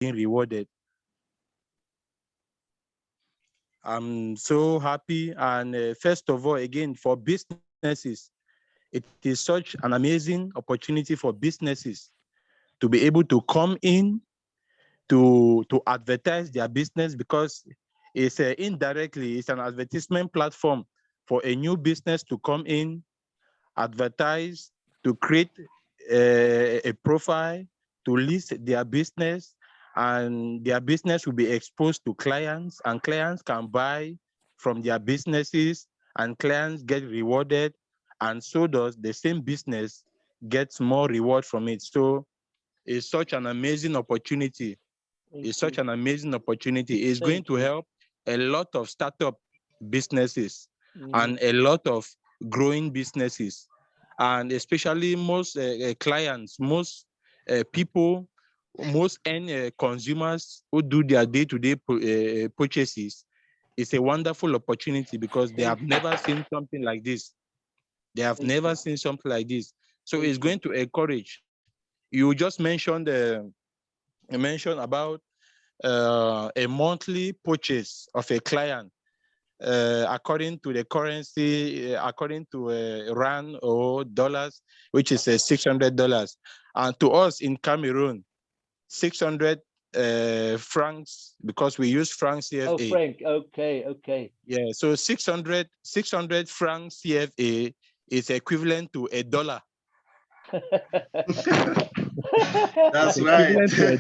rewarded. I'm so happy. And first of all, again, for businesses, it is such an amazing opportunity for businesses to be able to come in to advertise their business, because it's indirectly it's an advertisement platform for a new business to come in, advertise, to create a profile, to list their business, and their business will be exposed to clients, and clients can buy from their businesses, and clients get rewarded, and so does the same business gets more reward from it. So it's such an amazing opportunity. It's such an amazing opportunity. It's going to help a lot of startup businesses and a lot of growing businesses, and especially most clients, most people, most end consumers who do their day-to-day purchases. It's a wonderful opportunity because they have never seen something like this. They have never seen something like this. So it's going to encourage. You just mentioned about a monthly purchase of a client, according to the currency, according to rand or dollars, which is $600. And to us in Cameroon, 600 francs, because we use francs CFA. Oh, franc. Okay. Yeah, so 600 francs CFA is equivalent to $1. That's right. Equivalent to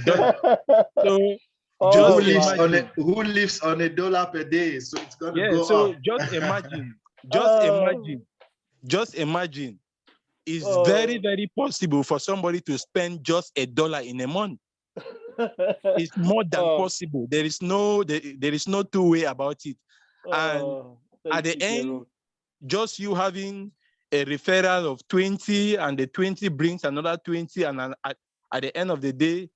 $1. So who lives on $1 per day? So it's going to go so up. just imagine, just imagine. It's very, very possible for somebody to spend just $1 in a month. It's more than possible. There is no two way about it. And at the end, just you having a referral of 20, and the 20 brings another 20, and at the end of the day,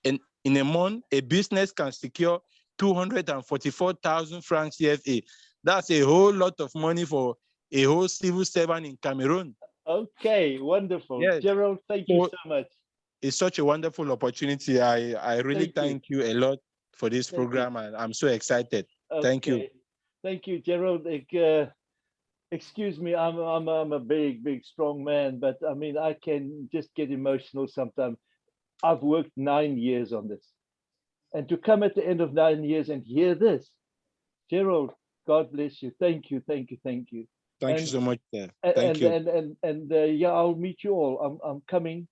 in a month, a business can secure 244,000 francs CFA. That's a whole lot of money for a whole civil servant in Cameroon. Okay, wonderful. Yes. Gerald, thank you so much. It's such a wonderful opportunity. I really thank you a lot for this program, and I'm so excited. Thank you. Thank you, Gerald. Excuse me, I'm a big strong man, but I mean I can just get emotional sometimes. I've worked 9 years on this, and to come at the end of 9 years and hear this, Gerald, God bless you. Thank you. Thank you so much, sir. Thank you. And yeah, I'll meet you all. I'm coming,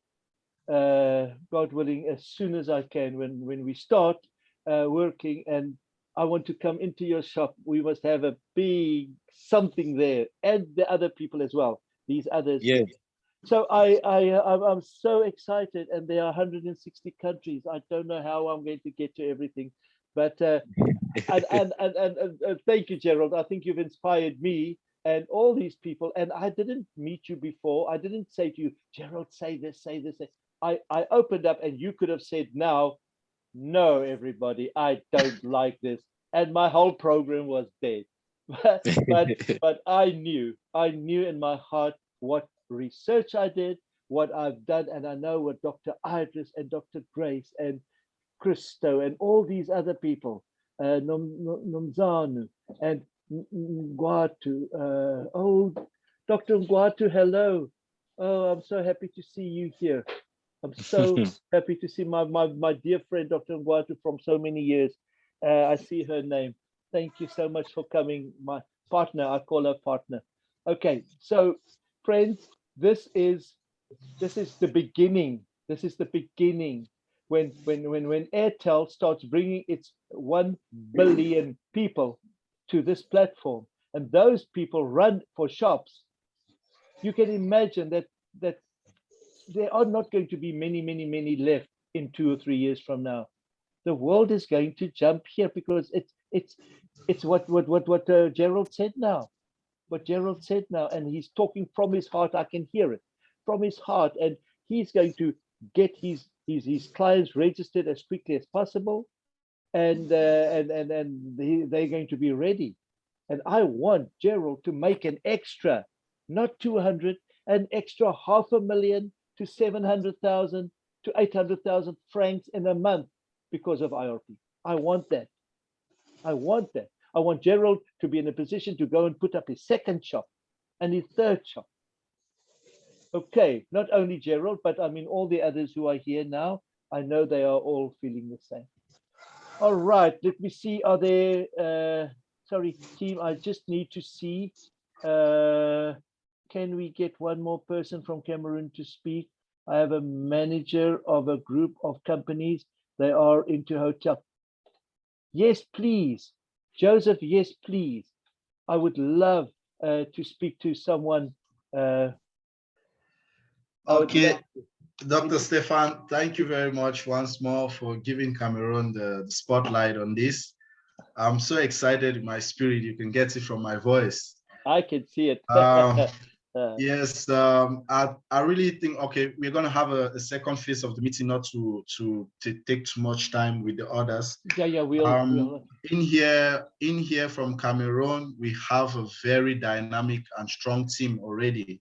God willing, as soon as I can when we start working, and I want to come into your shop. We must have a big something there, and the other people as well. These others. Yes. So I'm so excited, and there are 160 countries. I don't know how I'm going to get to everything, but and thank you, Gerald. I think you've inspired me and all these people. And I didn't meet you before. I didn't say to you, Gerald, say this, say this. I opened up, and you could have said, now, no, everybody, I don't like this, and my whole program was dead. but I knew in my heart what research I did, what I've done, and I know what Dr. Idris and Dr. Grace and Christo and all these other people, Nomzanu and Nguatu. Oh, Dr. Nguatu, hello. Oh, I'm so happy to see you here. I'm so happy to see my dear friend, Dr. Nguatu, from so many years. I see her name. Thank you so much for coming. My partner, I call her partner. Okay, so friends, this is the beginning. This is the beginning. When Airtel starts bringing its 1 billion people to this platform, and those people run for shops, you can imagine that there are not going to be many left in 2 or 3 years from now. The world is going to jump here, because it's what Gerald said now. What Gerald said now, and he's talking from his heart. I can hear it from his heart, and he's going to get his clients registered as quickly as possible, and they're going to be ready. And I want Gerald to make an extra, not 200, an extra 500,000 to 700,000 to 800,000 francs in a month. because of IRP. I want that. I want that. I want Gerald to be in a position to go and put up his second shop and his third shop. Okay, not only Gerald, but I mean all the others who are here now. I know they are all feeling the same. All right, let me see. Are there, sorry, team, I just need to see. Can we get one more person from Cameroon to speak? I have a manager of a group of companies. They are into hotel. Yes, please. Joseph, yes, please. I would love to speak to someone. Okay, Dr. Stefan, thank you very much once more for giving Cameroon the spotlight on this. I'm so excited in my spirit. You can get it from my voice. I can see it. Yes, I really think, okay, we're going to have a second phase of the meeting, not to take too much time with the others. Yeah, we'll in here from Cameroon, we have a very dynamic and strong team already.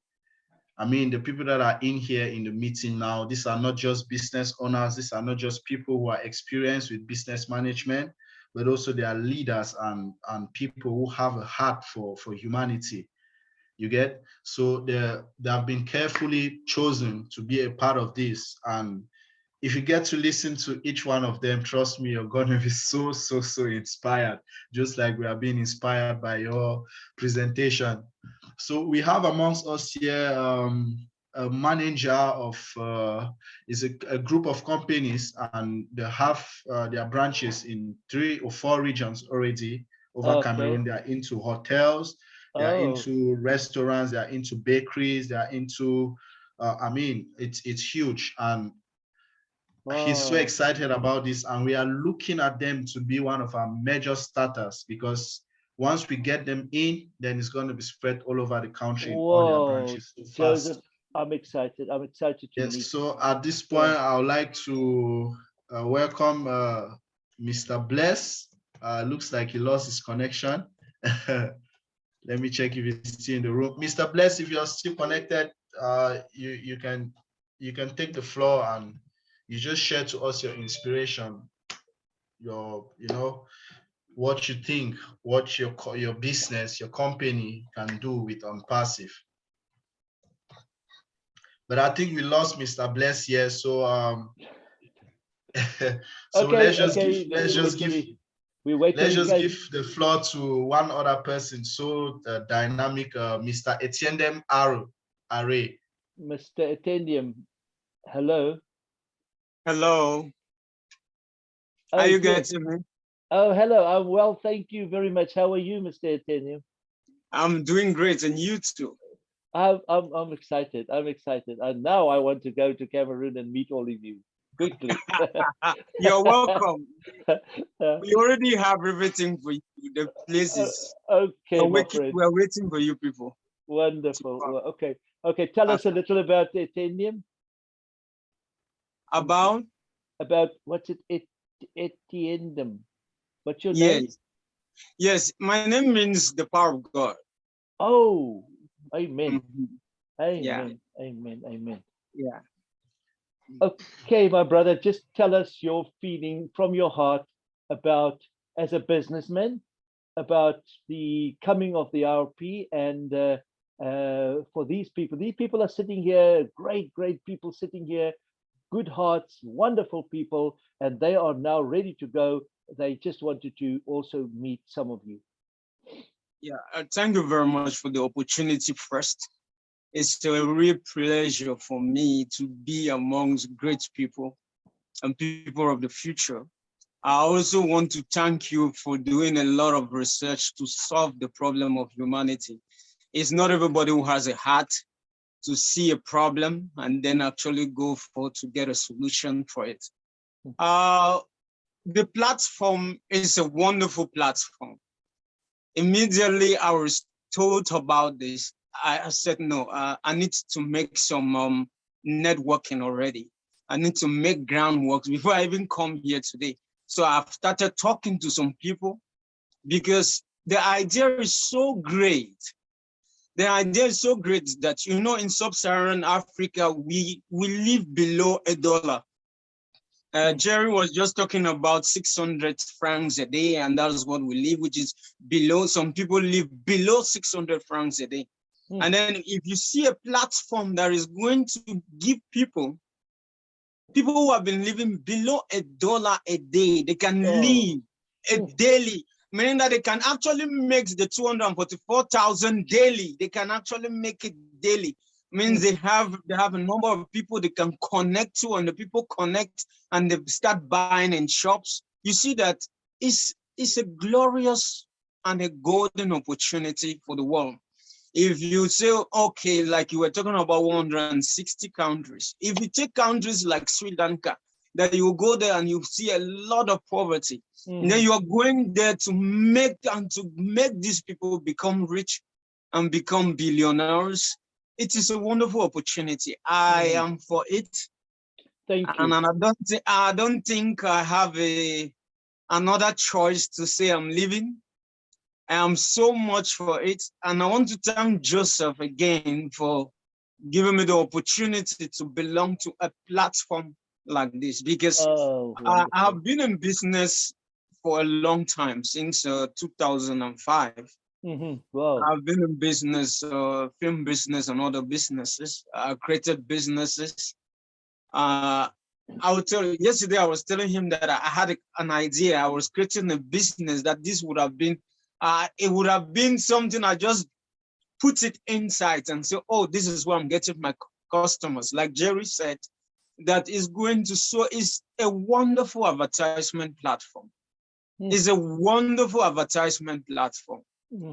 I mean, the people that are in here in the meeting now, these are not just business owners. These are not just people who are experienced with business management, but also they are leaders and people who have a heart for humanity. You get? So they have been carefully chosen to be a part of this. And if you get to listen to each one of them, trust me, you're going to be so inspired, just like we are being inspired by your presentation. So we have amongst us here a manager of is a group of companies, and they have their branches in 3 or 4 regions already over Cameroon. They are into hotels, they are into restaurants, they are into bakeries, they are into I mean, it's huge, and he's so excited about this, and we are looking at them to be one of our major starters, because once we get them in, then it's going to be spread all over the country in all their branches so fast. Joseph, I'm excited. I'm excited to meet. So at this point, I would like to welcome Mr. Bless. Looks like he lost his connection. Let me check if he's still in the room. Mr. Bless, if you're still connected, you can take the floor and you just share to us your inspiration, what you think, what your business, your company can do with OnPassive. But I think we lost Mr. Bless here, so so let's just give the floor to one other person. So the dynamic Mr. Etienne Array. Mr. Etienne, hello. Hello. How you getting me? Oh, hello. I'm well, thank you very much. How are you, Mr. Etienne? I'm doing great, and you too. I'm excited. I'm excited, and now I want to go to Cameroon and meet all of you quickly. You're welcome. We already have everything for you. The places. Okay, we're waiting for you people. Wonderful. Okay. Tell us a little about Etienne. About what's it? Etienne. What's your name? Yes, my name means the power of God. Oh, amen. Amen. Yeah. Amen. Yeah. Okay, my brother, just tell us your feeling from your heart about, as a businessman, about the coming of the IRP, and for these people are sitting here, great people sitting here, good hearts, wonderful people, and they are now ready to go. They just wanted to also meet some of you. Yeah, thank you very much for the opportunity first. It's a real pleasure for me to be amongst great people and people of the future. I also want to thank you for doing a lot of research to solve the problem of humanity. It's not everybody who has a heart to see a problem and then actually go to get a solution for it. The platform is a wonderful platform. Immediately I was told about this, I said, no, I need to make some networking already. I need to make groundwork before I even come here today. So I've started talking to some people because the idea is so great. The idea is so great that, in sub-Saharan Africa, we live below $1. Jerry was just talking about 600 francs a day, and that's what we live, which is below. Some people live below 600 francs a day. And then if you see a platform that is going to give people who have been living below $1 a day, they can live a daily, meaning that they can actually make the 244,000 daily. They can actually make it daily. Means they have a number of people they can connect to, and the people connect and they start buying in shops. You see that it's a glorious and a golden opportunity for the world. If you say, okay, like you were talking about 160 countries, if you take countries like Sri Lanka, that you go there and you see a lot of poverty, and then you are going there to make these people become rich and become billionaires. It is a wonderful opportunity. I am for it. Thank you. And I don't think I have another choice to say I'm leaving. I am so much for it. And I want to thank Joseph again for giving me the opportunity to belong to a platform like this, because I have been in business for a long time, since 2005. Wow. I've been in business, film business and other businesses, created businesses. I will tell you, yesterday I was telling him that I had an idea. I was creating a business that this would have been, it would have been something I just put it inside and say, oh, this is where I'm getting my customers. Like Jerry said, that is going to show is a wonderful advertisement platform. It's a wonderful advertisement platform.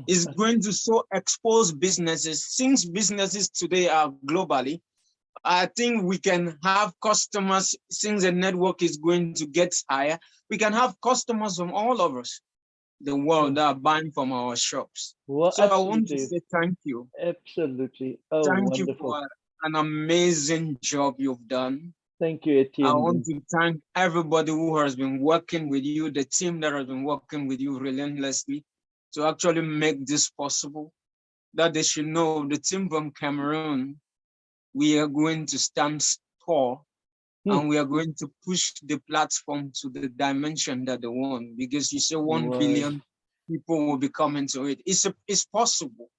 It's going to so expose businesses. Since businesses today are globally, I think we can have customers, since the network is going to get higher, we can have customers from all over the world that are buying from our shops. Well, so I want to say thank you. Absolutely. Oh, thank wonderful. you for an amazing job you've done. Thank you, Etienne. I want to thank everybody who has been working with you, the team that has been working with you relentlessly to actually make this possible. That they should know the team from Cameroon, we are going to stand tall and we are going to push the platform to the dimension that they want, because you say 1 billion people will be coming to it. It's possible.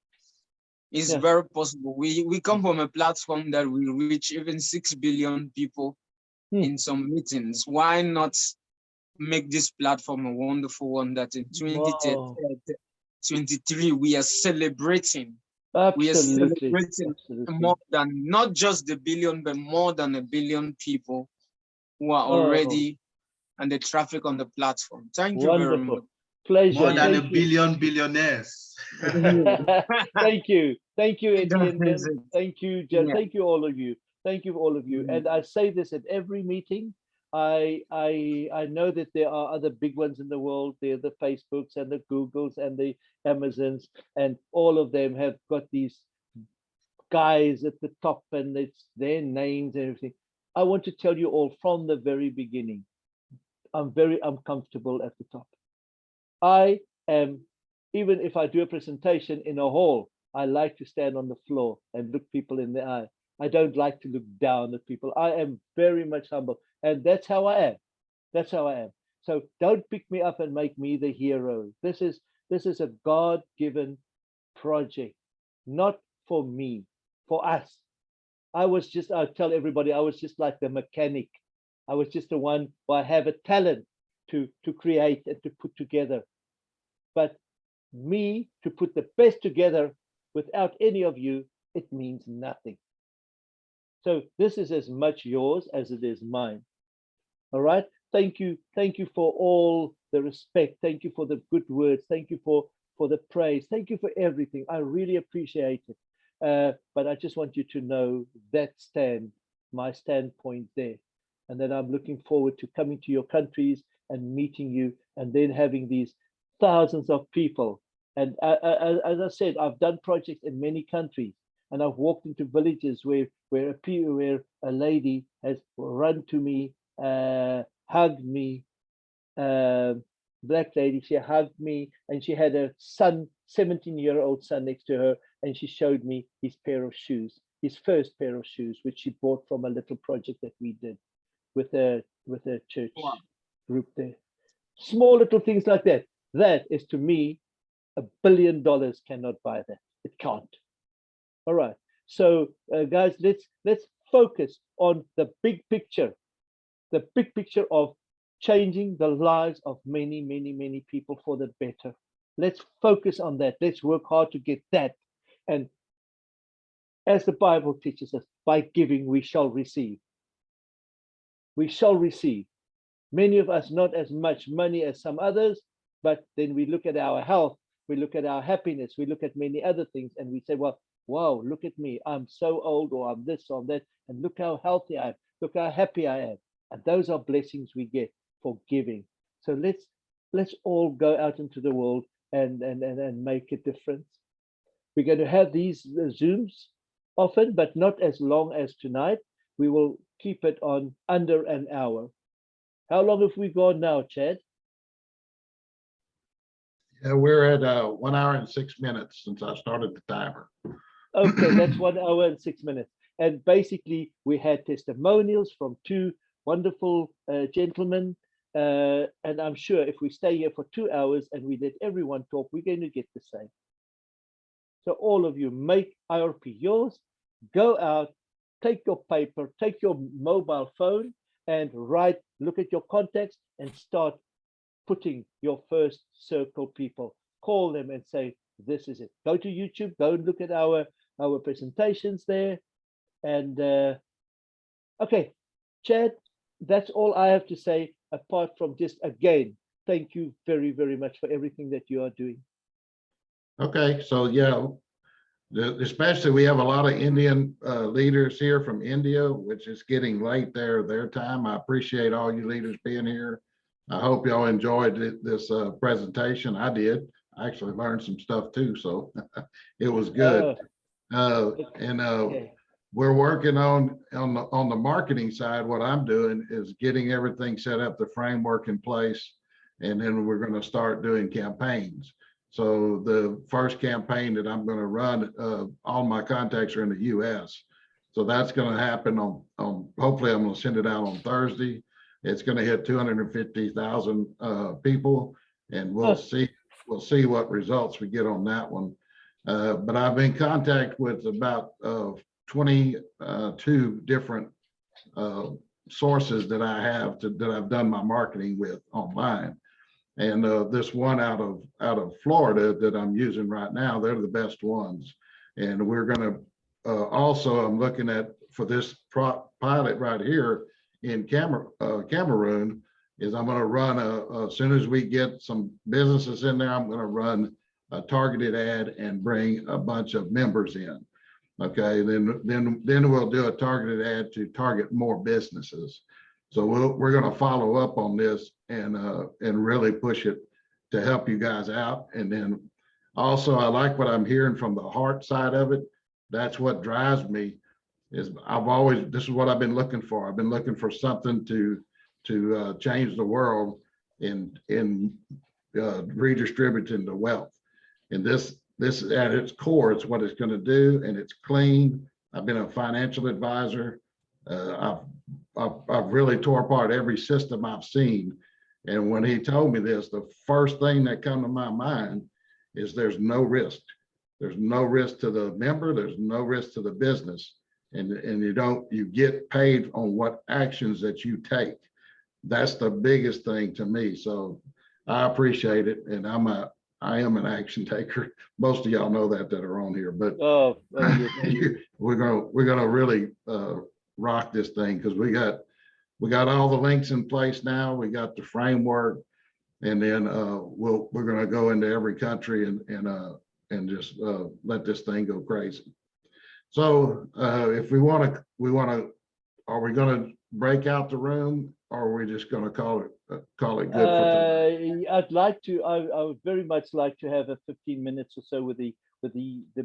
It's very possible. We come from a platform that will reach even 6 billion people in some meetings. Why not make this platform a wonderful one that in 2023 we are celebrating? Absolutely. We are celebrating more than not just the billion, but more than 1 billion people who are already and the traffic on the platform. Thank you very much. Pleasure. More than 1 billion billionaires. Thank you. Thank you, Etienne. Thank you, Jen. Thank you, all of you. Thank you, all of you. And I say this at every meeting. I know that there are other big ones in the world. There are the Facebooks and the Googles and the Amazons, and all of them have got these guys at the top, and it's their names and everything. I want to tell you all from the very beginning, I'm very uncomfortable at the top. I am, even if I do a presentation in a hall, I like to stand on the floor and look people in the eye. I don't like to look down at people. I am very much humble, and that's how I am. That's how I am. So don't pick me up and make me the hero. This is a God-given project, not for me, for us. I'll tell everybody, I was just like the mechanic. I was just the one who I have a talent to create and to put together. But me to put the best together without any of you, it means nothing. So this is as much yours as it is mine. All right. Thank you. Thank you for all the respect. Thank you for the good words. Thank you for the praise. Thank you for everything. I really appreciate it. But I just want you to know that my standpoint there, and that I'm looking forward to coming to your countries and meeting you, and then having these thousands of people. And as I said, I've done projects in many countries, and I've walked into villages where a lady has run to me, hugged me, black lady. She hugged me, and she had a son, 17-year-old son next to her, and she showed me his pair of shoes, his first pair of shoes, which she bought from a little project that we did with a with a church Wow. group there. Small little things like that. That is, to me, $1 billion cannot buy that. It can't. All right. So, guys, let's focus on the big picture. The big picture of changing the lives of many, many, many people for the better. Let's focus on that. Let's work hard to get that. And as the Bible teaches us, by giving we shall receive. We shall receive. Many of us not as much money as some others, but then we look at our health, we look at our happiness, we look at many other things, and we say, well, wow, look at me. I'm so old, or I'm this, or I'm that, and look how healthy I am. Look how happy I am. And those are blessings we get for giving. So let's all go out into the world and make a difference. We're going to have these Zooms often, but not as long as tonight. We will keep it on under an hour. How long have we gone now, Chad? Yeah, we're at 1 hour and 6 minutes since I started the timer. Okay, that's 1 hour and 6 minutes. And basically, we had testimonials from two wonderful gentlemen. And I'm sure if we stay here for 2 hours and we let everyone talk, we're going to get the same. So all of you, make IRP yours. Go out, take your paper, take your mobile phone, and write, look at your contacts and start putting your first circle people. Call them and say, this is it. Go to YouTube, go and look at our presentations there. And okay, Chad, that's all I have to say, apart from just, again, thank you very, very much for everything that you are doing. Okay, so yeah, especially we have a lot of Indian leaders here from India, which is getting late their time. I appreciate all you leaders being here. I hope y'all enjoyed this presentation. I did. I actually learned some stuff too, so it was good. Okay. We're working on the marketing side. What I'm doing is getting everything set up, the framework in place, and then we're going to start doing campaigns. So the first campaign that I'm going to run, all my contacts are in the U.S. So that's going to happen on hopefully I'm going to send it out on Thursday. It's going to hit 250,000 people, and we'll see what results we get on that one. But I've been in contact with about 22 different sources that I have that I've done my marketing with online. And this one out of Florida that I'm using right now, they're the best ones. And we're going to also, I'm looking at for this pilot right here in Cameroon, is I'm going to run as soon as we get some businesses in there, I'm going to run a targeted ad and bring a bunch of members in. Okay, then we'll do a targeted ad to target more businesses. So we're going to follow up on this and really push it to help you guys out. And then also, I like what I'm hearing from the heart side of it. That's what drives me. Is this is what I've been looking for. I've been looking for something to change the world in redistributing the wealth. And this at its core, it's what it's going to do, and it's clean. I've been a financial advisor. I've really tore apart every system I've seen. And when he told me this, the first thing that come to my mind is there's no risk. There's no risk to the member. There's no risk to the business. And you get paid on what actions that you take. That's the biggest thing to me. So I appreciate it. And I am an action taker. Most of y'all know that are on here, but yes. we're gonna really rock this thing, because we got all the links in place now. We got the framework, and then we're gonna go into every country and just let this thing go crazy. So if we want to, are we gonna break out the room, or are we just gonna call it good for tonight? I'd like to. I would very much like to have a 15 minutes or so with the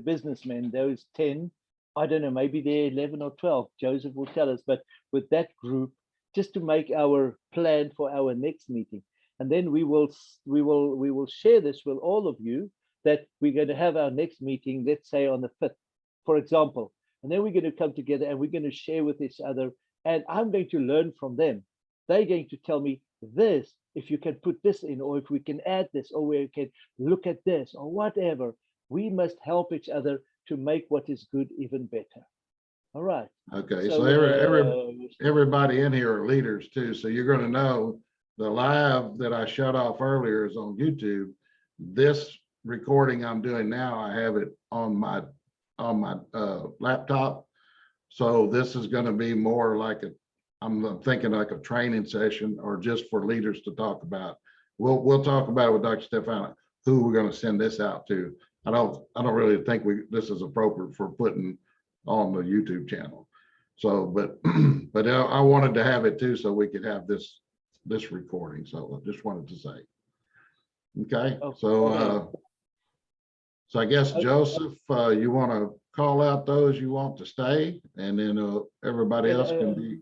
businessmen. Those 10, I don't know, maybe they're 11 or 12. Joseph will tell us. But with that group, just to make our plan for our next meeting, and then we will share this with all of you, that we're going to have our next meeting, let's say on the 5th, for example, and then we're going to come together and we're going to share with each other, and I'm going to learn from them. They're going to tell me this, if you can put this in, or if we can add this, or we can look at this, or whatever. We must help each other to make what is good even better. All right. Okay, So so everybody in here are leaders too. So you're going to know the live that I shut off earlier is on YouTube. This recording I'm doing now, I have it on my laptop. So this is going to be more like I'm thinking like a training session, or just for leaders to talk about. We'll talk about it with Dr. Stefano, who we're going to send this out to. I don't really think this is appropriate for putting on the YouTube channel. So, but I wanted to have it too, so we could have this recording. So I just wanted to say, okay. So I guess Joseph, you want to call out those you want to stay, and then everybody else can be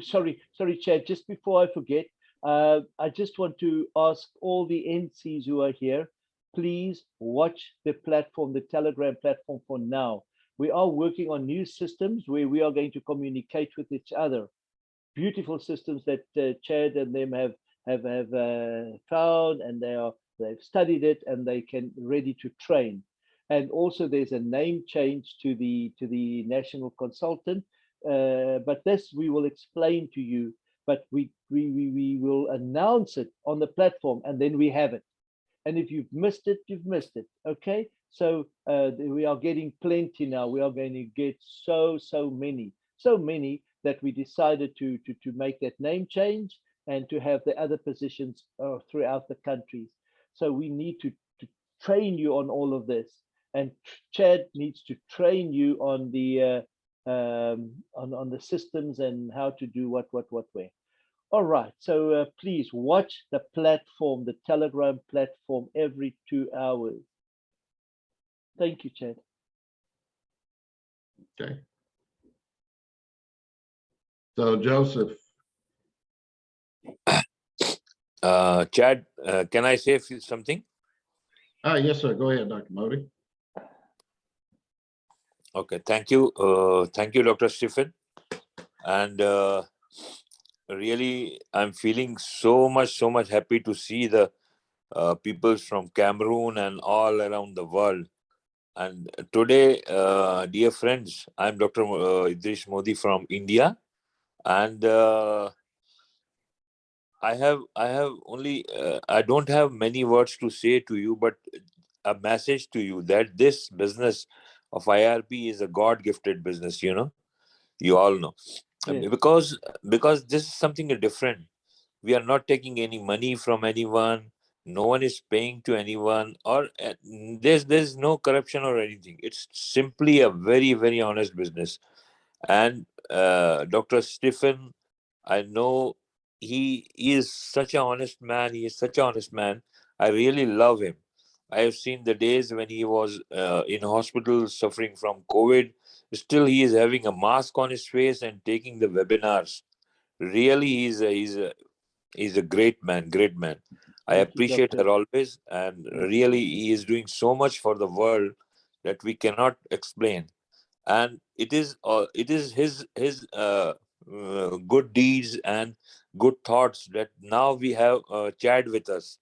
sorry, Chad, just before I forget, I just want to ask all the NCs who are here, please watch the platform, the Telegram platform for now. We are working on new systems where we are going to communicate with each other. Beautiful systems that Chad and them have found, and they've studied it, and they can ready to train. And also there's a name change to the national consultant, but this we will explain to you. But we will announce it on the platform, and then we have it. And if you've missed it, you've missed it. Okay. So we are getting plenty now. We are going to get so many that we decided to make that name change and to have the other positions throughout the countries. So we need to train you on all of this, and Chad needs to train you on the on the systems and how to do what where. All right, so please watch the platform, the Telegram platform, every 2 hours. Thank you, Chad. Okay. So Joseph. Chad, can I say something? Yes, sir. Go ahead, Dr. Modi. Okay, thank you. Thank you, Dr. Stephen. And really, I'm feeling so much happy to see the people from Cameroon and all around the world. And today, dear friends, I'm Dr. Idris Modi from India, and I have only I don't have many words to say to you, but a message to you that this business of IRP is a God-gifted business. You all know. Yes. Because this is something different. We are not taking any money from anyone. No one is paying to anyone, or there's no corruption or anything. It's simply a very honest business. And Dr. Stephen, I know he is such an honest man. He is such an honest man. I really love him. I have seen the days when he was in hospital suffering from COVID. Still, he is having a mask on his face and taking the webinars. Really, he's a great man, great man. I Thank you, appreciate Doctor. her always, and really, he is doing so much for the world that we cannot explain. And it is his good deeds and good thoughts that now we have Chad with us.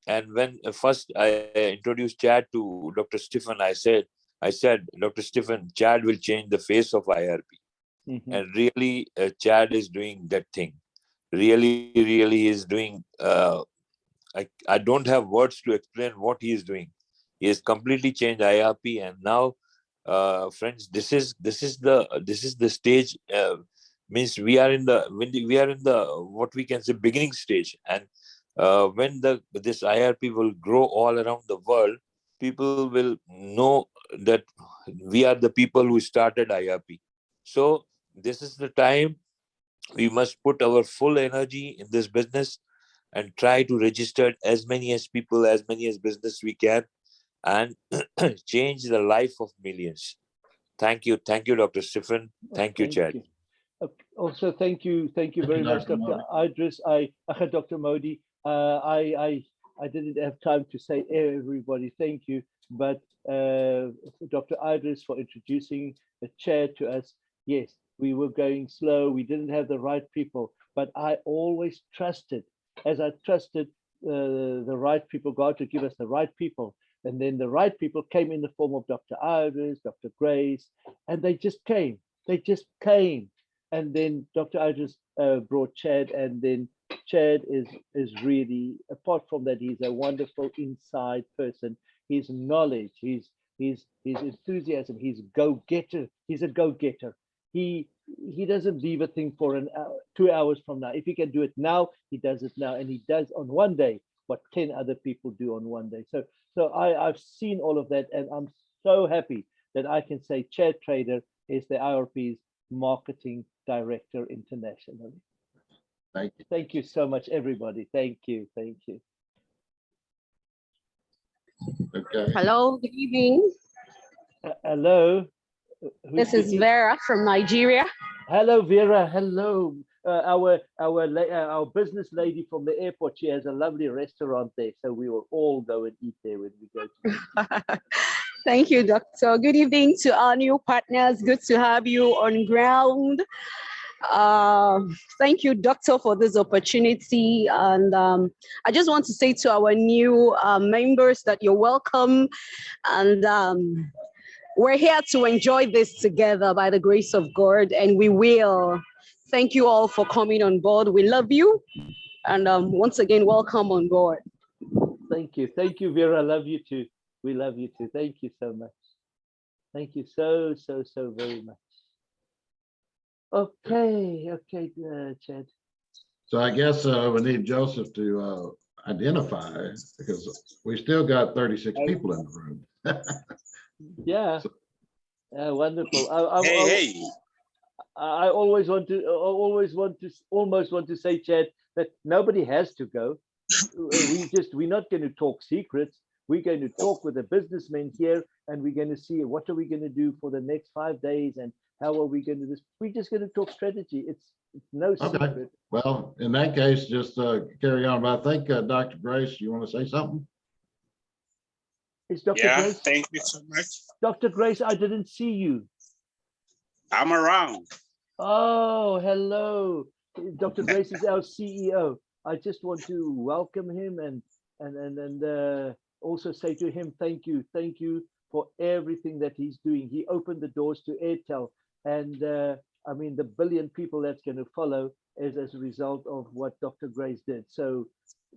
And when first I introduced Chad to Dr. Stephen, I said, Dr. Stephen, Chad will change the face of IRP. And really, Chad is doing that thing. Really is doing. I don't have words to explain what he is doing. He has completely changed IRP, and now, friends, this is the stage. Means we are in the what we can say beginning stage, and when this IRP will grow all around the world, people will know that we are the people who started IRP. So this is the time we must put our full energy in this business and try to register as many as people, as many as business we can, and change the life of millions. Thank you, Dr. Stephen. Thank you, Chad. You. Also, thank you very much, Dr. Idris. Dr. Modi. I didn't have time to say everybody thank you, but Dr. Idris for introducing the chair to us. Yes, we were going slow, we didn't have the right people, but I always trusted, as I trusted the right people, God to give us the right people. And then the right people came in the form of Dr. Iris, Dr. Grace, and they just came. They just came. And then Dr. Iris brought Chad, and then Chad is really, apart from that, he's a wonderful inside person. His knowledge, his enthusiasm, he's go-getter. He's a go-getter. He doesn't leave a thing for an hour, 2 hours from now. If he can do it now, he does it now, and he does on one day what 10 other people do on one day. So I've seen all of that, and I'm so happy that I can say Chad Trader is the IRP's marketing director internationally. Thank you. Thank you so much, everybody. Thank you. Thank you. Okay. Hello, good evening. Hello. This is Vera from Nigeria. Hello, Vera. Hello. Our business lady from the airport. She has a lovely restaurant there, so we will all go and eat there when we go to. Thank you, Doctor. Good evening to our new partners. Good to have you on ground. Thank you, Doctor, for this opportunity. And I just want to say to our new members that you're welcome. And we're here to enjoy this together by the grace of God, and we will. Thank you all for coming on board. We love you. And once again, welcome on board. Thank you. Thank you, Vera. I love you too. We love you too. Thank you so much. Thank you so very much. Okay, Chad. So I guess we need Joseph to identify, because we still got 36 people in the room. Yeah. Wonderful. Hey. I almost want to say, Chad, that nobody has to go. We're not going to talk secrets. We're going to talk with the businessmen here, and we're going to see what are we going to do for the next 5 days, and how are we going to do this. We're just going to talk strategy. It's no secret. Okay. Well, in that case, just carry on. But I think Dr. Grace, you want to say something? Is Dr. Yeah, Grace? thank you so much. Dr. Grace, I didn't see you. I'm around. Oh, hello. Dr. Grace is our CEO. I just want to welcome him and also say to him, thank you for everything that he's doing. He opened the doors to Airtel, and I mean the billion people that's going to follow as a result of what Dr. Grace did. So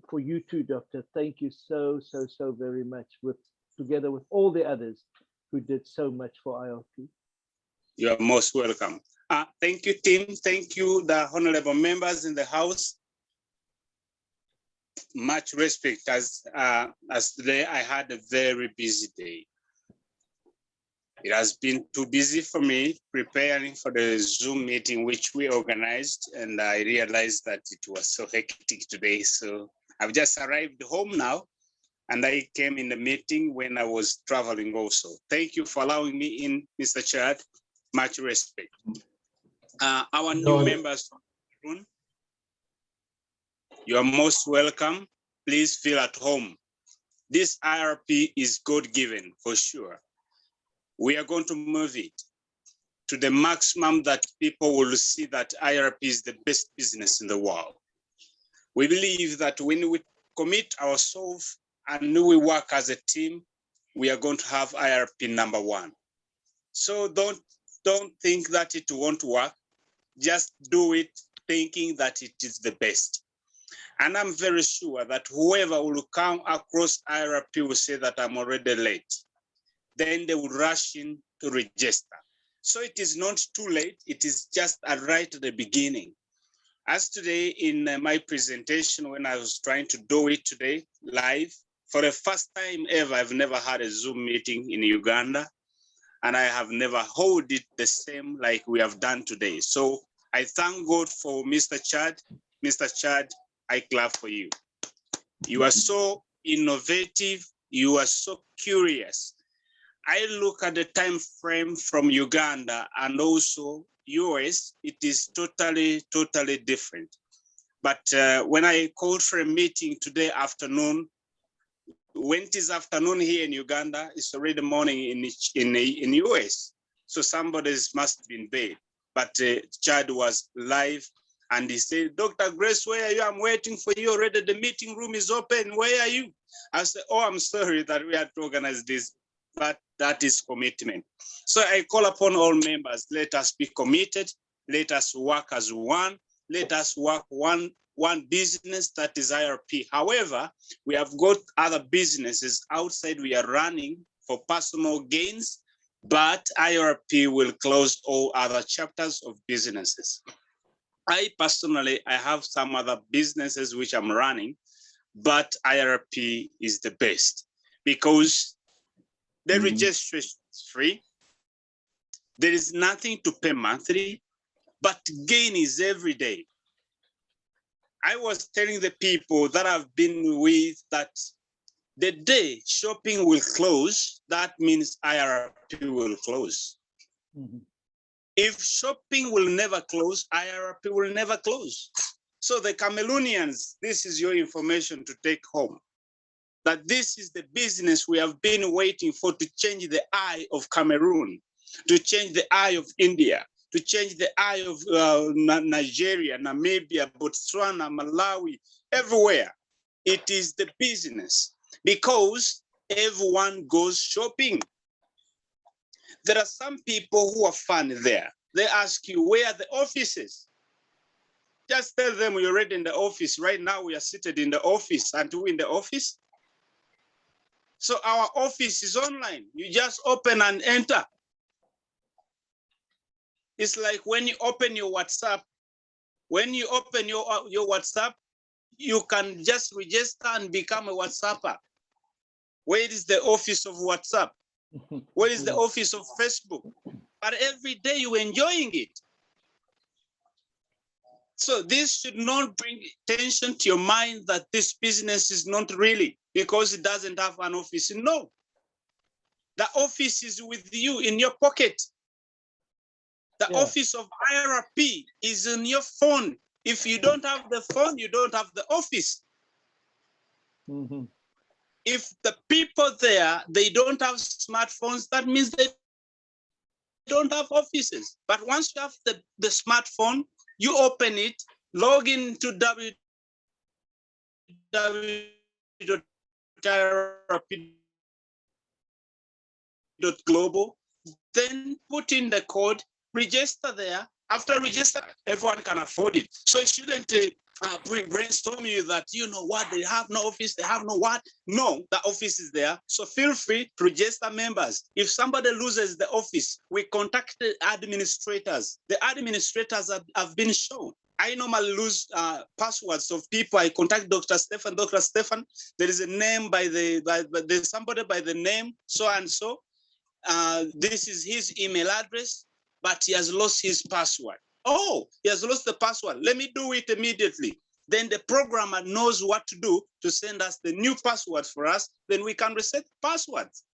for you too, Doctor, thank you so very much, together with all the others who did so much for IRP. You are most welcome. Thank you, team. Thank you, the honorable members in the house. Much respect, as today I had a very busy day. It has been too busy for me preparing for the Zoom meeting which we organized, and I realized that it was so hectic today. So I've just arrived home now, and I came in the meeting when I was traveling also. Thank you for allowing me in, Mr. Chad. Much respect. Our new members from Cameroon, you are most welcome. Please feel at home. This IRP is God-given for sure. We are going to move it to the maximum that people will see that IRP is the best business in the world. We believe that when we commit ourselves and we work as a team, we are going to have IRP #1. So don't think that it won't work. Just do it thinking that it is the best. And I'm very sure that whoever will come across IRP will say that I'm already late. Then they will rush in to register. So it is not too late. It is just right at the beginning. As today in my presentation, when I was trying to do it today live, for the first time ever, I've never had a Zoom meeting in Uganda, and I have never held it the same like we have done today. So I thank God for Mr. Chad. Mr. Chad, I clap for you. You are so innovative. You are so curious. I look at the time frame from Uganda and also US, it is totally different. But when I called for a meeting today afternoon, when it is afternoon here in Uganda, it's already morning in US. So somebody must be in bed. but Chad was live. And he said, Dr. Grace, where are you? I'm waiting for you already. The meeting room is open. Where are you? I said, oh, I'm sorry that we had to organize this, but that is commitment. So I call upon all members, let us be committed. Let us work as one. Let us work one business, that is IRP. However, we have got other businesses outside we are running for personal gains, but IRP will close all other chapters of businesses. I personally have some other businesses which I'm running, but IRP is the best because the registration is free. There is nothing to pay monthly, but gain is every day. I was telling the people that I've been with that the day shopping will close, that means IRP will close. Mm-hmm. If shopping will never close, IRP will never close. So the Cameroonians, this is your information to take home. That this is the business we have been waiting for to change the eye of Cameroon, to change the eye of India, to change the eye of Nigeria, Namibia, Botswana, Malawi, everywhere. It is the business because everyone goes shopping. There are some people who are funny there. They ask you, where are the offices? Just tell them you're already in the office. Right now, we are seated in the office. Aren't we in the office? So our office is online. You just open and enter. It's like when you open your WhatsApp. When you open your WhatsApp, you can just register and become a WhatsApper. Where is the office of WhatsApp? Where is the office of Facebook? But every day you're enjoying it. So this should not bring tension to your mind that this business is not really because it doesn't have an office. No, the office is with you in your pocket. The office of IRP is in your phone. If you don't have the phone, you don't have the office. Mm-hmm. If the people there, they don't have smartphones, that means they don't have offices. But once you have the smartphone, you open it, log into www.irp.global, then put in the code, register there. After register, everyone can afford it. So it shouldn't brainstorm you that, you know what, they have no office, they have no what. No, the office is there. So feel free to register members. If somebody loses the office, we contact the administrators. The administrators have been shown. I normally lose passwords of people. I contact Dr. Stefan. Dr. Stefan, there is a name there's somebody by the name so-and-so. This is his email address, but he has lost his password. Oh, he has lost the password. Let me do it immediately. Then the programmer knows what to do to send us the new password for us. Then we can reset passwords.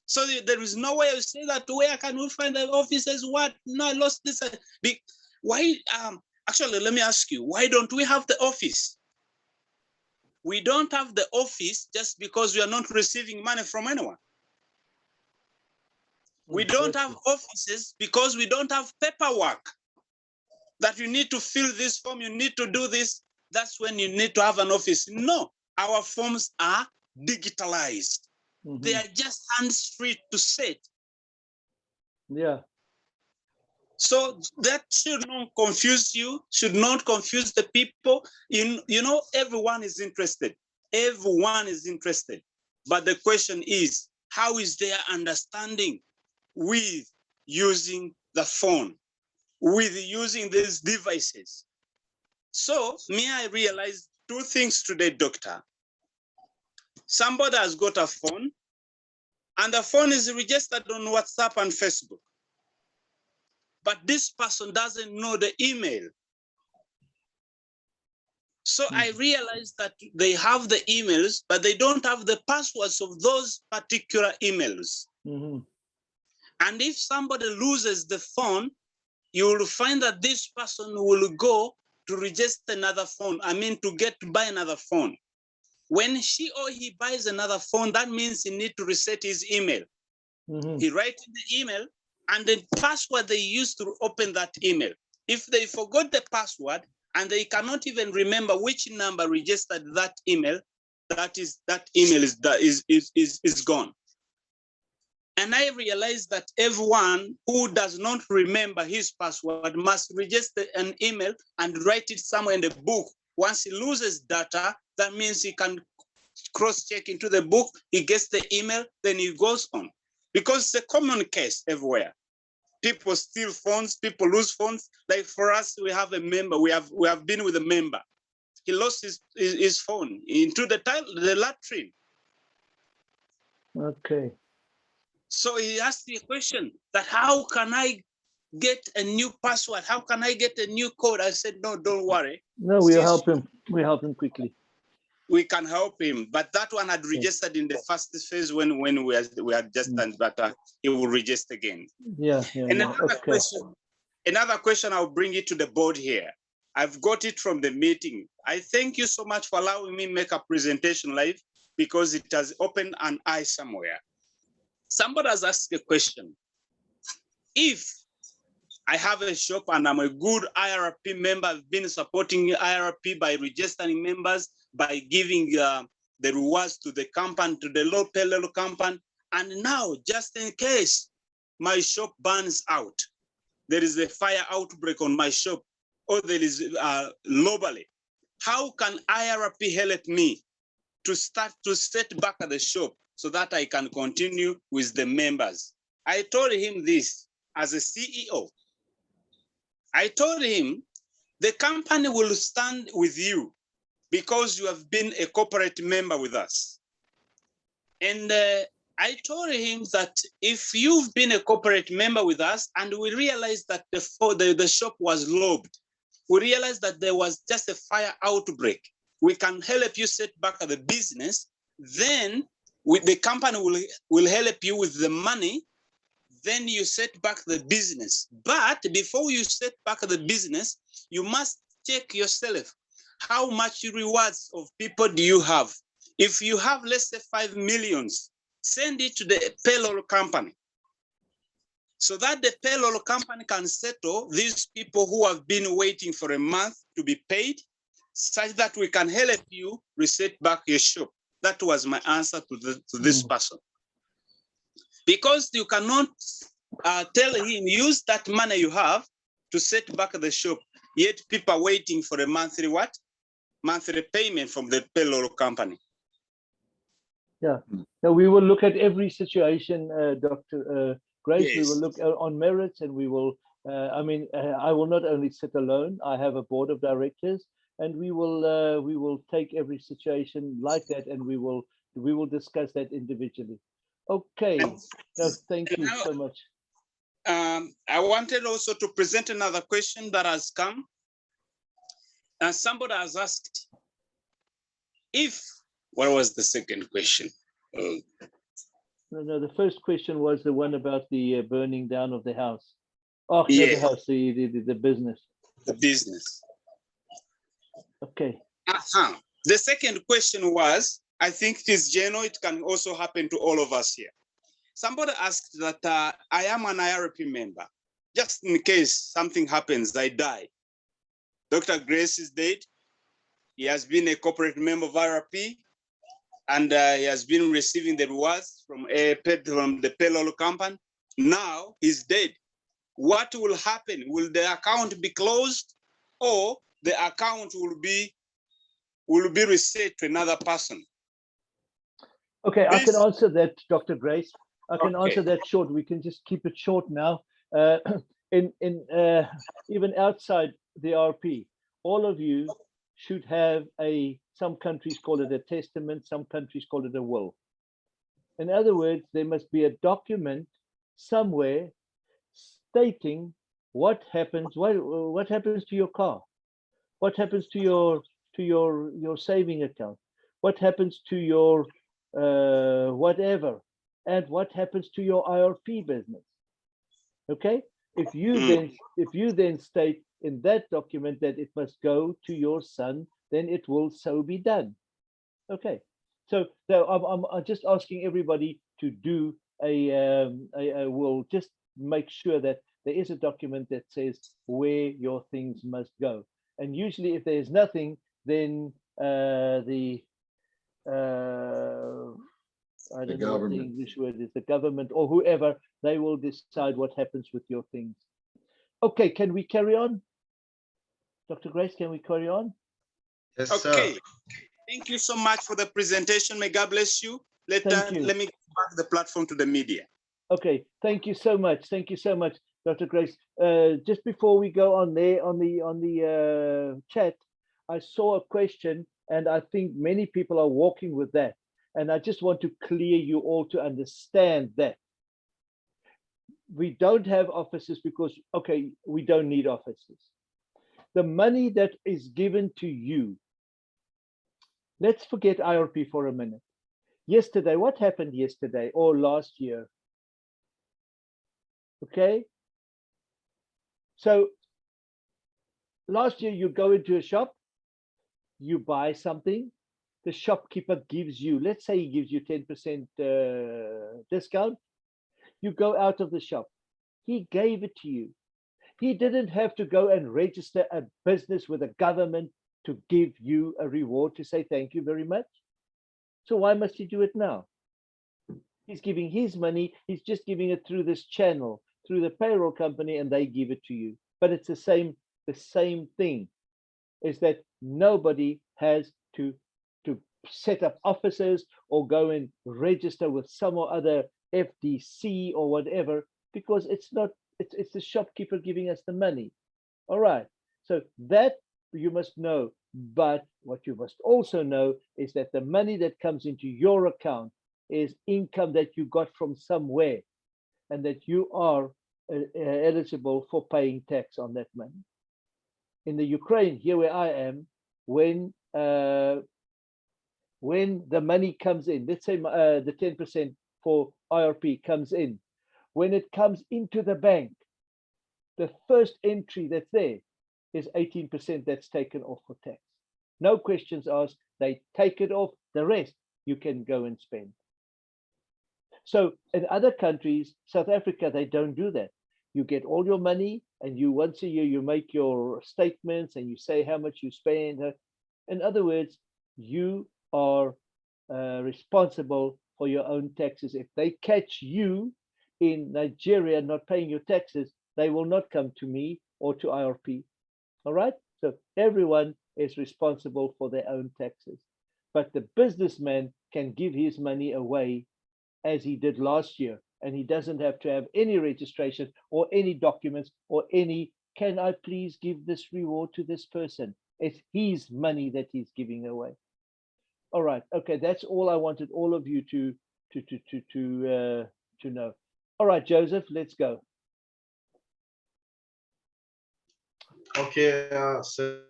So there is no way to say that, where can we find the offices? What? No, I lost this. Why? Actually, let me ask you, why don't we have the office? We don't have the office just because we are not receiving money from anyone. We don't have offices because we don't have paperwork that you need to fill this form, you need to do this. That's when you need to have an office. No, our forms are digitalized. Mm-hmm. They are just hands-free to set. Yeah. So that should not confuse you, should not confuse the people. You know, everyone is interested. Everyone is interested. But the question is, how is their understanding with using the phone, with using these devices? So I realized two things today, doctor. Somebody has got a phone, and the phone is registered on WhatsApp and Facebook. But this person doesn't know the email. So I realized that they have the emails, but they don't have the passwords of those particular emails. Mm-hmm. And if somebody loses the phone, you will find that this person will go to register another phone. To buy another phone. When she or he buys another phone, that means he needs to reset his email. Mm-hmm. He writes in the email, and the password they used to open that email. If they forgot the password and they cannot even remember which number registered that email, that email is gone. And I realized that everyone who does not remember his password must register an email and write it somewhere in the book. Once he loses data, that means he can cross-check into the book, he gets the email, then he goes on. Because it's a common case everywhere. People steal phones, people lose phones. Like for us, we have a member, we have been with a member. He lost his phone into the latrine. Okay. So he asked me a question that how can I get a new password? How can I get a new code? I said, no, don't worry. No, we'll help him. We'll help him quickly. We can help him. But that one had registered in the first phase when we had just done, but he will register again. Yeah. And another question, I'll bring it to the board here. I've got it from the meeting. I thank you so much for allowing me make a presentation live because it has opened an eye somewhere. Somebody has asked a question. If I have a shop and I'm a good IRP member, I've been supporting IRP by registering members, by giving the rewards to the company, to the local company. And now, just in case my shop burns out, there is a fire outbreak on my shop, or there is globally, how can IRP help me to start to set back at the shop so that I can continue with the members? I told him this as a CEO. I told him the company will stand with you because you have been a corporate member with us. And I told him that if you've been a corporate member with us and we realized that the shop was lobbed, we realized that there was just a fire outbreak, we can help you set back the business, then the company will help you with the money, then you set back the business. But before you set back the business, you must check yourself. How much rewards of people do you have? If you have, let's say, 5 million, send it to the payroll company so that the payroll company can settle these people who have been waiting for a month to be paid, such that we can help you reset back your shop. That was my answer to this person. Because you cannot tell him, use that money you have to set back the shop, yet people are waiting for a monthly what? Monthly payment from the payroll company. Yeah, now we will look at every situation, Dr. Grace. Yes. We will look on merits, and we will, I will not only sit alone, I have a board of directors, and we will take every situation like that, and we will discuss that individually. Okay, no, thank you so much. I wanted also to present another question that has come. And somebody has asked what was the second question? No, the first question was the one about the burning down of the house. Oh, yeah. not the house, the business. The business. Okay. The second question was, I think it is general, it can also happen to all of us here. Somebody asked that I am an IRP member. Just in case something happens, I die. Dr. Grace is dead. He has been a corporate member of IRP, and he has been receiving the rewards from the payroll company. Now he's dead. What will happen? Will the account be closed, or the account will be reset to another person? Okay, I can answer that, Dr. Grace. I can answer that short. We can just keep it short now. Even outside the RP, all of you should have some countries call it a testament, some countries call it a will. In other words, there must be a document somewhere stating what happens to your car, what happens to your saving account, what happens to your whatever, and what happens to your IRP business. Okay, if you then state in that document that it must go to your son, then it will so be done. Okay, so I'm just asking everybody to do a will. Just make sure that there is a document that says where your things must go. And usually if there's nothing, then the I don't know what the government. English word is, the government or whoever, they will decide what happens with your things. Okay, can we carry on? Dr. Grace, can we carry on? Yes, Okay. sir. Thank you so much for the presentation. May God bless you. Thank you. Let me give back the platform to the media. Okay, thank you so much. Thank you so much, Dr. Grace. Just before we go on there on the chat, I saw a question, and I think many people are walking with that. And I just want to clear you all to understand that we don't have offices because, okay, we don't need offices. The money that is given to you, let's forget IRP for a minute. Yesterday, what happened yesterday or last year? Okay. So last year you go into a shop, you buy something, the shopkeeper gives you, let's say he gives you 10% discount. You go out of the shop. He gave it to you. He didn't have to go and register a business with the government to give you a reward to say thank you very much. So why must he do it now? He's giving his money. He's just giving it through this channel, through the payroll company, and they give it to you. But it's the same thing, is that nobody has to set up offices or go and register with some or other FDC or whatever, because it's the shopkeeper giving us the money. All right. So that you must know. But what you must also know is that the money that comes into your account is income that you got from somewhere, and that you are eligible for paying tax on that money. In the Ukraine, here where I am, when the money comes in, let's say the 10% for IRP comes in, when it comes into the bank, the first entry that's there is 18% that's taken off for tax. No questions asked, they take it off, the rest you can go and spend. So in other countries, South Africa, they don't do that. You get all your money, and you once a year, you make your statements and you say how much you spend. In other words, you are responsible for your own taxes. If they catch you in Nigeria not paying your taxes, they will not come to me or to IRP. All right? So everyone is responsible for their own taxes. But the businessman can give his money away as he did last year, and he doesn't have to have any registration or any documents or any, can I please give this reward to this person? It's his money that he's giving away. All right, okay, that's all I wanted all of you to know. All right, Joseph, let's go. Okay, so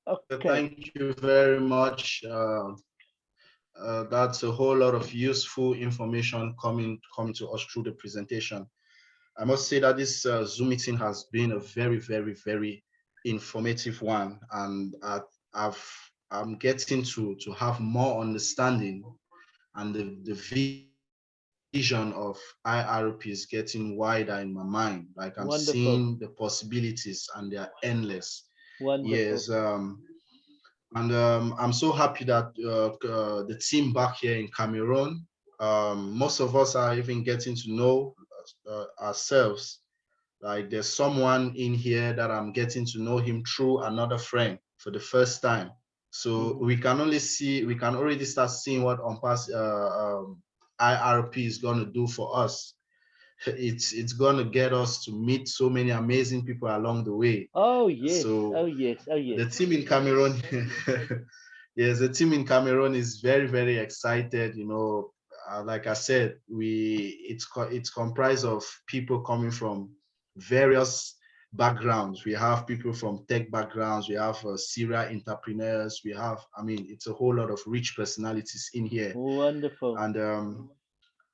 Okay. thank you very much. That's a whole lot of useful information coming to us through the presentation. I must say that this Zoom meeting has been a very, very, very informative one, and I'm getting to have more understanding, and the vision of IRP is getting wider in my mind. Like I'm Wonderful. seeing the possibilities, and they are endless. Wonderful. Yes, and I'm so happy that the team back here in Cameroon, most of us are even getting to know ourselves. Like there's someone in here that I'm getting to know him through another friend for the first time. So we can already start seeing what IRP is going to do for us. It's going to get us to meet so many amazing people along the way. Oh yes, So oh yes, oh yes. the team in Cameroon, yes, the team in Cameroon is very, very excited. You know, like I said, it's comprised of people coming from various backgrounds. We have people from tech backgrounds. We have serial entrepreneurs. We have, I mean, it's a whole lot of rich personalities in here. Wonderful. And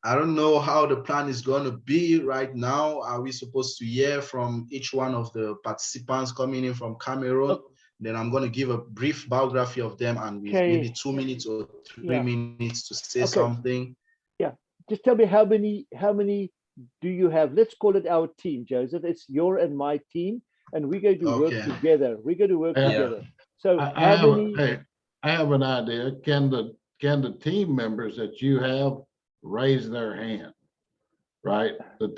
I don't know how the plan is going to be right now. Are we supposed to hear from each one of the participants coming in from Cameroon? Oh. Then I'm going to give a brief biography of them, and with maybe 2 minutes or 3 minutes to say something. Yeah, just tell me how many do you have, let's call it our team, Joseph. It's your and my team, and we're going to work Okay. together. We're going to work Yeah. together. So I how have, many? hey, I have an idea. Can the team members that you have raise their hand? Right? The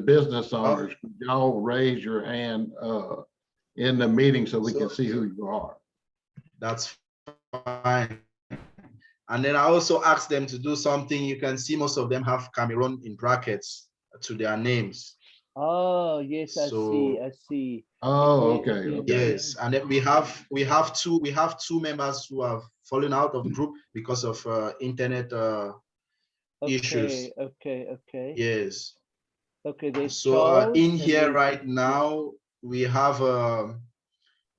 business owners, y'all raise your hand in the meeting so we can see who you are. That's fine. And then I also asked them to do something. You can see most of them have Cameroon in brackets to their names. Oh, yes, I see. So I see. Oh, Yeah, okay, yeah, okay. yes, and then we have two members who have fallen out of the group because of internet issues. okay, okay. Yes. Okay, there's So Charles in and here there's, right now we have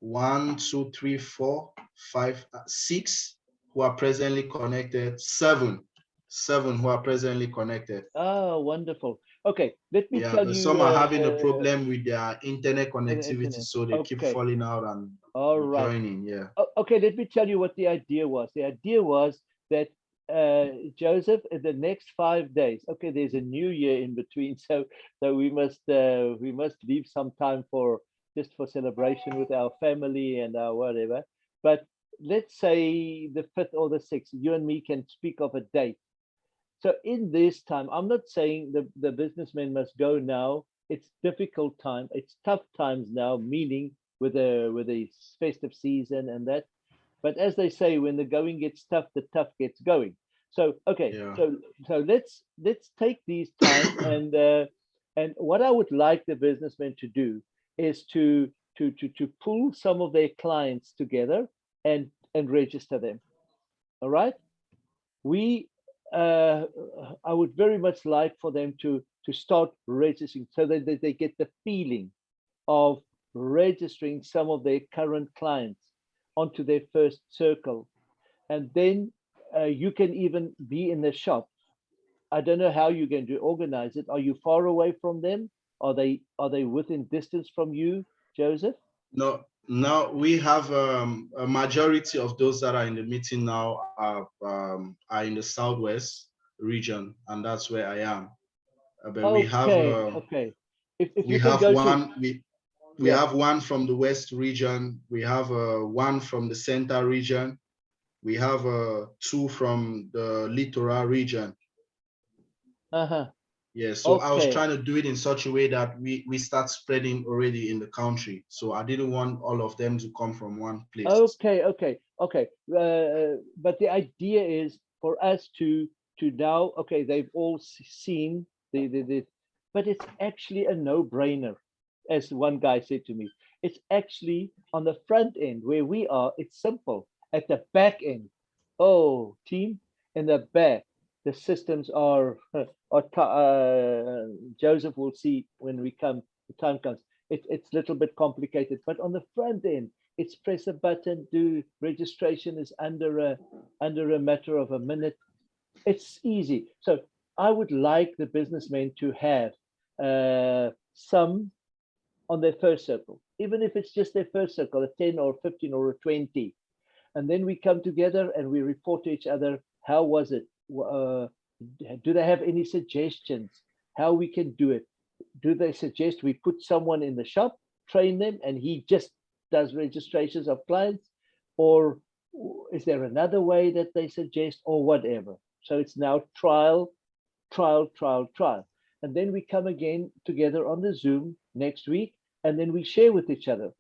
1, 2, 3, 4, 5, 6 who are presently connected. Seven who are presently connected. oh, wonderful. Okay, let me Yeah, tell but you some are having a problem with their internet connectivity, internet. so they keep Okay, falling out and all right. joining. Yeah. Okay, let me tell you what the idea was. The idea was that Joseph, in the next 5 days, okay, there's a new year in between, so we must leave some time for just for celebration with our family and our whatever. But let's say the 5th or the 6th, you and me can speak of a date. So in this time, I'm not saying the businessmen must go now. It's difficult time. It's tough times now, meaning with the festive season and that. But as they say, when the going gets tough, the tough gets going. So okay, Yeah. so let's take these time and what I would like the businessmen to do is to pull some of their clients together and register them. All right, we I would very much like for them to start registering so that they get the feeling of registering some of their current clients onto their first circle. And then you can even be in the shop. I don't know how you're going to organize it. Are you far away from them? Are they within distance from you, Joseph? No, now we have a majority of those that are in the meeting now are in the southwest region, and that's where I am. But Okay, okay. If we you can have go to, one we yeah. have one from the west region. We have one from the center region. We have two from the littoral region. Uh-huh. Yeah, so I was Okay. trying to do it in such a way that we start spreading already in the country. So I didn't want all of them to come from one place. Okay, okay, okay. But the idea is for us to now, okay, they've all seen the but it's actually a no-brainer, as one guy said to me. It's actually on the front end where we are, it's simple. At the back end, oh, team, in the back, the systems Joseph will see when we come, the time comes. It's a little bit complicated, but on the front end, it's press a button, do registration is under a matter of a minute. It's easy. So I would like the businessmen to have some on their first circle, even if it's just their first circle, a 10 or 15 or a 20. And then we come together and we report to each other, how was it? Do they have any suggestions how we can do it? Do they suggest we put someone in the shop, train them, and he just does registrations of clients? Or is there another way that they suggest, or whatever? So it's now trial, trial, trial, trial. And then we come again together on the Zoom next week, and then we share with each other.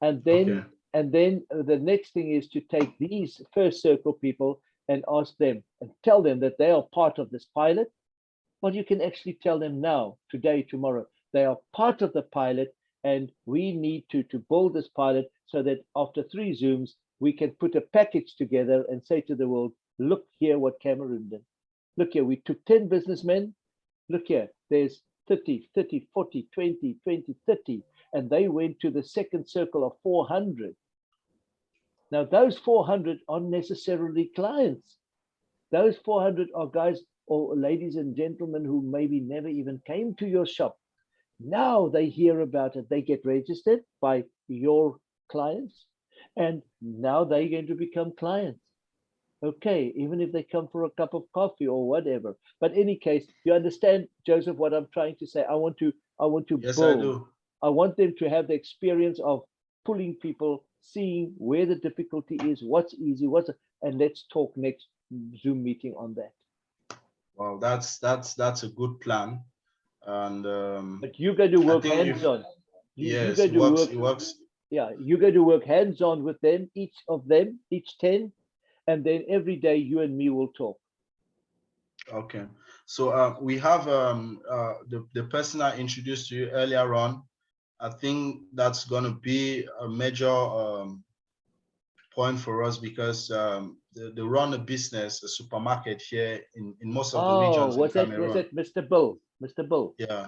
And Okay. then the next thing is to take these first circle people and ask them and tell them that they are part of this pilot. Well, you can actually tell them now, today, tomorrow, they are part of the pilot, and we need to build this pilot so that after 3 Zooms, we can put a package together and say to the world, look here what Cameroon did. Look here, we took 10 businessmen. Look here, there's 30, 30, 40, 20, 20, 30, and they went to the second circle of 400. Now, those 400 aren't necessarily clients. Those 400 are guys or ladies and gentlemen who maybe never even came to your shop. Now they hear about it. They get registered by your clients, and now they're going to become clients. Okay, even if they come for a cup of coffee or whatever. But any case, you understand, Joseph, what I'm trying to say. I want to Yes, I build. do. I want them to have the experience of pulling people, seeing where the difficulty is, what's easy, and let's talk next Zoom meeting on that. Well, that's a good plan. And But you got to I work think if hands-on. You yes, got it to works. work, It works. yeah, you got to work hands-on with them, each of them, each 10, and then every day you and me will talk. Okay. So we have the person I introduced to you earlier on. I think that's going to be a major point for us because they run a business, a supermarket here in most of the Oh, regions in was Cameroon. it Mr. Bill? Mr. Bill. Yeah,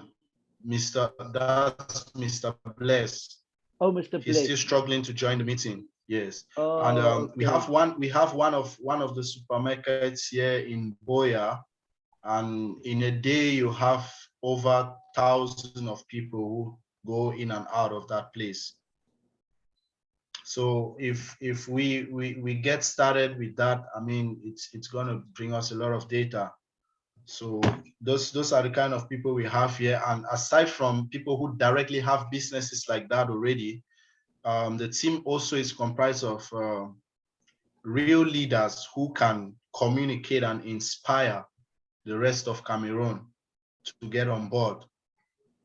that's Mr. Bless. Oh, Mr. He's still Blake. struggling to join the meeting. Yes, and Oh, we okay. have one of the supermarkets here in Boya, and in a day you have over thousands of people who go in and out of that place. So if we get started with that, I mean it's gonna bring us a lot of data. So those are the kind of people we have here. And aside from people who directly have businesses like that already, the team also is comprised of real leaders who can communicate and inspire the rest of Cameroon to get on board.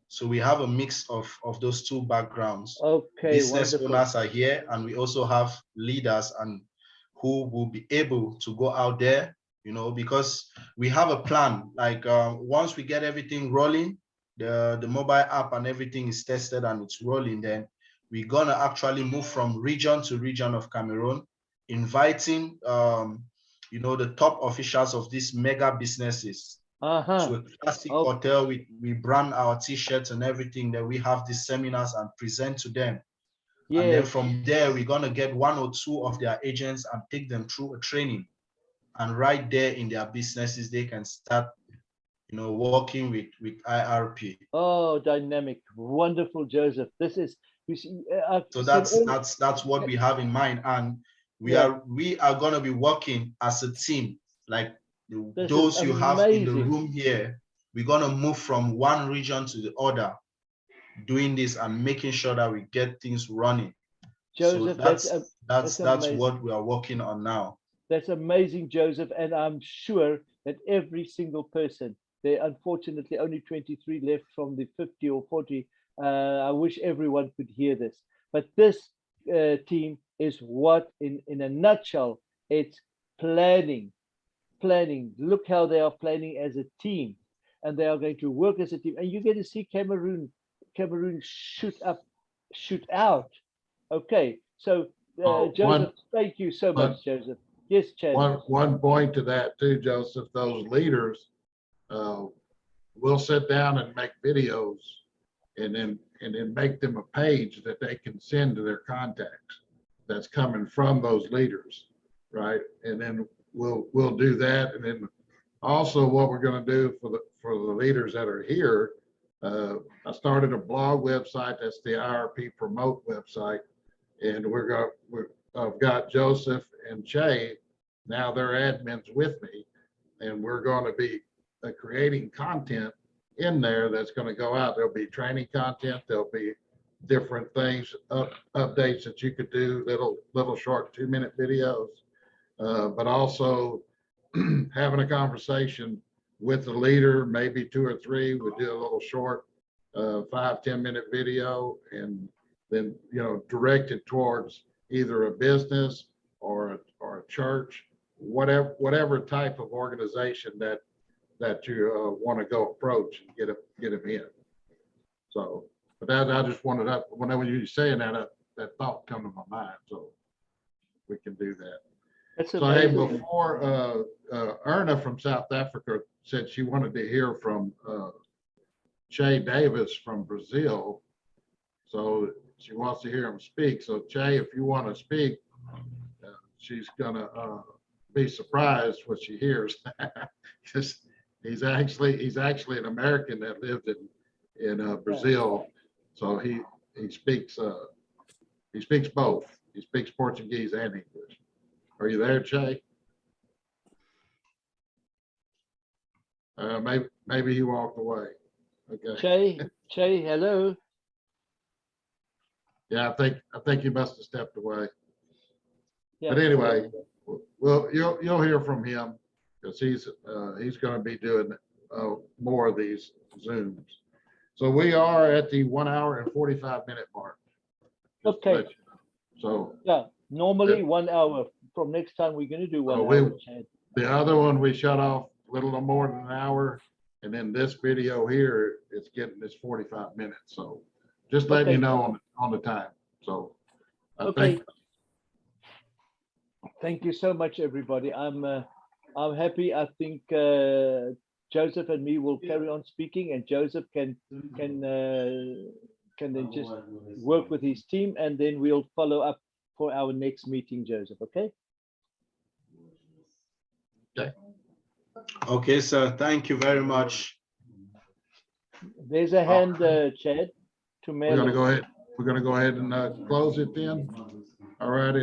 So we have a mix of those two backgrounds. Okay, Business wonderful. owners are here, and we also have leaders and who will be able to go out there, you know, because we have a plan. Like once we get everything rolling, the mobile app and everything is tested and it's rolling, then we're gonna actually move from region to region of Cameroon, inviting you know, the top officials of these mega businesses to a classic Oh, hotel. We brand our t-shirts and everything, that we have these seminars and present to them. And then yes. from there, we're gonna get one or two of their agents and take them through a training. And right there in their businesses, they can start, you know, working with IRP. Oh, dynamic. Wonderful, Joseph. This is, you see, I've So seen all, that's what we have in mind. And yeah, we are gonna be working as a team, like this is those you have in the amazing. room here. We're gonna move from one region to the other, doing this and making sure that we get things running. So Joseph, that's amazing. what we are working on now. That's amazing, Joseph. And I'm sure that every single person, there are unfortunately only 23 left from the 50 or 40. I wish everyone could hear this. But this team is what, in a nutshell, it's planning. Planning. Look how they are planning as a team. And they are going to work as a team. And you get to see Cameroon shoot up, shoot out. Okay. So, Joseph, thank you so much, Joseph. Yes, Chad. One point to that too, Joseph, those leaders uh, will sit down and make videos and then make them a page that they can send to their contacts that's coming from those leaders, right? And then we'll do that. And then also what we're going to do for the leaders that are here, I started a blog website. That's the IRP Promote website. And I've got Joseph and Che. Now they're admins with me, and we're going to be creating content in there that's going to go out. There'll be training content. There'll be different things, updates that you could do, little short 2-minute videos, but also having a conversation with the leader, maybe 2 or 3. We do a little short 5-10-minute video, and then directed towards either a business or a church, whatever type of organization that you want to go approach and get them in. So, but that I just wanted that whenever you were saying that thought come to my mind. So we can do that. That's so hey, amazing. before Erna from South Africa said she wanted to hear from Che Davis from Brazil. So she wants to hear him speak. So Che, if you want to speak, she's gonna be surprised what she hears. Because he's actually an American that lived in Brazil. So he speaks both. He speaks Portuguese and English. Are you there, Che? Maybe he walked away. Okay. Che, hello. Yeah, I think he must have stepped away. Yeah. But anyway, well, you'll hear from him because he's going to be doing more of these Zooms. So we are at the 1 hour and 45-minute mark. Okay. So yeah, normally 1 hour. From next time, we're going to do 1 Oh, hour. Chad. the other one we shut off a little more than an hour, and then this video here, it's getting this 45 minutes. So just letting you know on the time. So Okay. Thank you so much, everybody. I'm happy. I think Joseph and me will carry on speaking, and Joseph can then just work with his team, and then we'll follow up for our next meeting, Joseph. Okay. Okay. Okay, sir. Thank you very much. There's a hand, Chad. To We're going to go ahead. We're going to go ahead and close it then. All righty.